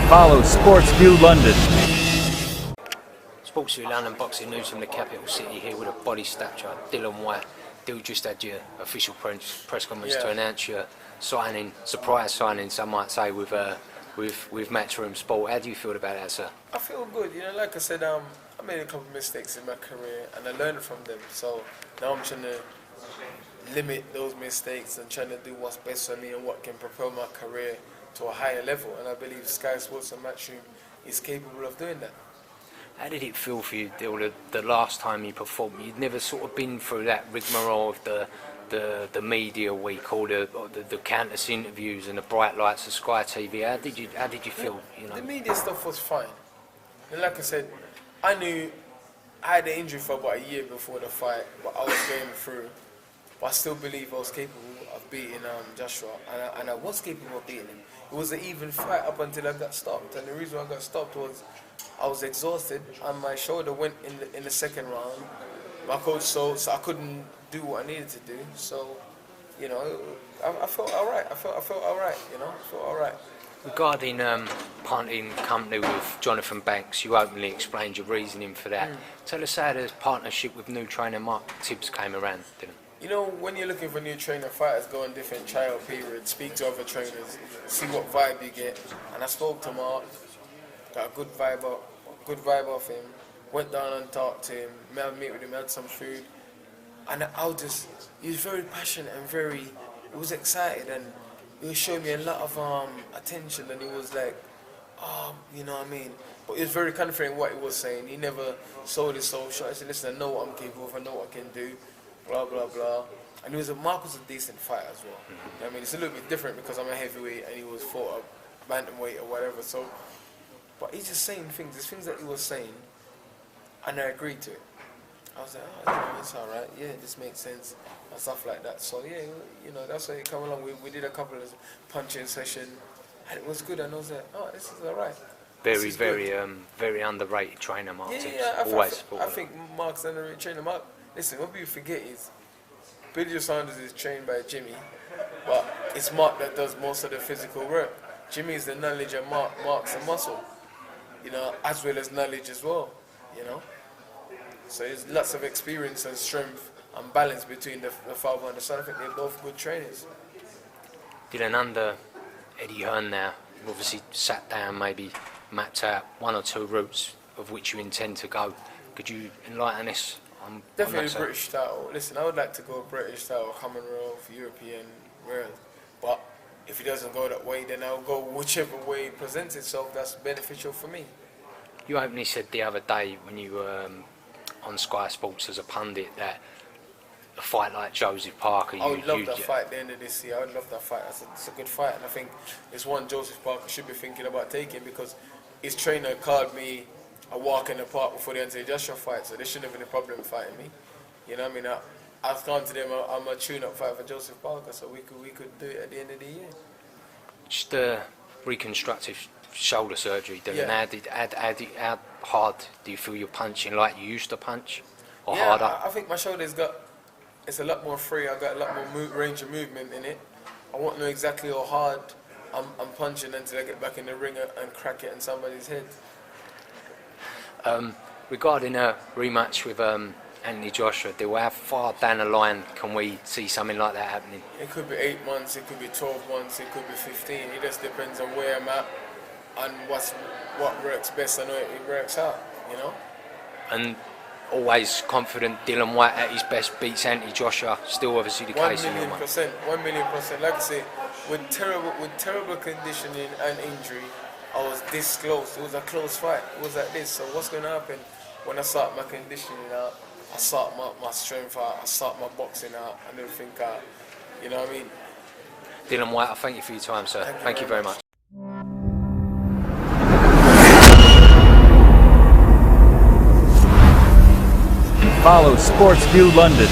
Follow Sportsview London. Sportsview London boxing news from the capital city here with a body stature. DILLIAN WHYTE. Dill just had your official press conference to announce your signing, surprise signing, some might say, with Matchroom Sport. How do you feel about that, sir? I feel good. You know, like I said, I made a couple of mistakes in my career and I learned from them. So now I'm trying to limit those mistakes and trying to do what's best for me and what can propel my career to a higher level. And I believe Sky Sports and Matchroom is capable of doing that. How did it feel for you, Dill, the last time you performed? You'd never sort of been through that rigmarole of the media week, or the countless interviews and the bright lights of Sky TV. How did you feel? You know, the media stuff was fine. And like I said, I knew I had an injury for about a year before the fight, but I was going through. But I still believe I was capable of beating Joshua, and I was capable of beating him. It was an even fight up until I got stopped, and the reason I got stopped was I was exhausted and my shoulder went in the second round. My coach so I couldn't do what I needed to do. So, you know, I felt alright. I felt alright. You know, I felt alright. Regarding parting company with Jonathan Banks, you openly explained your reasoning for that. Tell us how the partnership with new trainer Mark Tibbs came around, didn't it? You know, when you're looking for new trainer, fighters go on different trial periods, speak to other trainers, see what vibe you get. And I spoke to Mark, got a good vibe off him, went down and talked to him, met with him, had some food. And he was very passionate and he was excited, and he was showing me a lot of attention, and he was like, oh, you know what I mean? But he was very confident in what he was saying. He never sold his soul short. He said, listen, I know what I'm capable of, I know what I can do. Blah blah blah, and Mark was a decent fighter as well. You know what I mean, it's a little bit different because I'm a heavyweight and he was fought a bantamweight or whatever. So, but he's just saying things. There's things that he was saying, and I agreed to it. I was like, oh, you know, it's all right. Yeah, this makes sense and stuff like that. So yeah, you know, that's why it come along. We did a couple of punching session, and it was good. And I was like, oh, this is all right. Very underrated trainer, Mark Tibbs. I think Mark's an underrated trainer. Mark. Listen, what people forget is Billy Sanders is trained by Jimmy, but it's Mark that does most of the physical work. Jimmy is the knowledge and Mark's the muscle, you know, as well as knowledge as well, you know. So there's lots of experience and strength and balance between the father and the son. I think they're both good trainers. Dylan, under Eddie Hearn now, you've obviously sat down, maybe mapped out one or two routes of which you intend to go. Could you enlighten us? Definitely British title. Listen, I would like to go British title, Commonwealth, European, world. But if it doesn't go that way, then I'll go whichever way it presents itself that's beneficial for me. You openly said the other day when you were on Sky Sports as a pundit that a fight like Joseph Parker... I would love that fight at the end of this year. I would love that fight. It's a good fight, and I think it's one Joseph Parker should be thinking about taking, because his trainer called me a walk in the park before the Anthony Joshua fight, so there shouldn't have been a problem fighting me. You know what I mean? I've gone to them, I'm a tune-up fight for Joseph Parker, so we could do it at the end of the year. Just reconstructive shoulder surgery, Dylan. How hard do you feel you're punching, like you used to punch, or harder? I think my shoulder's it's a lot more free, I've got a lot more range of movement in it. I won't know exactly how hard I'm punching until I get back in the ring and crack it in somebody's head. Regarding a rematch with Anthony Joshua, how far down the line can we see something like that happening? It could be 8 months, it could be 12 months, it could be 15. It just depends on where I'm at and what works best and how it works out, you know? And always confident Dylllian White at his best beats Anthony Joshua, still obviously the case in your mind. 1 million %. Like I say, with terrible conditioning and injury, I was this close. It was a close fight. It was like this. So what's going to happen when I start my conditioning out? I start my strength out. I start my boxing out and everything out. You know what I mean? Dylllian White, I thank you for your time, sir. Thank you very much. Follow Sportsview London.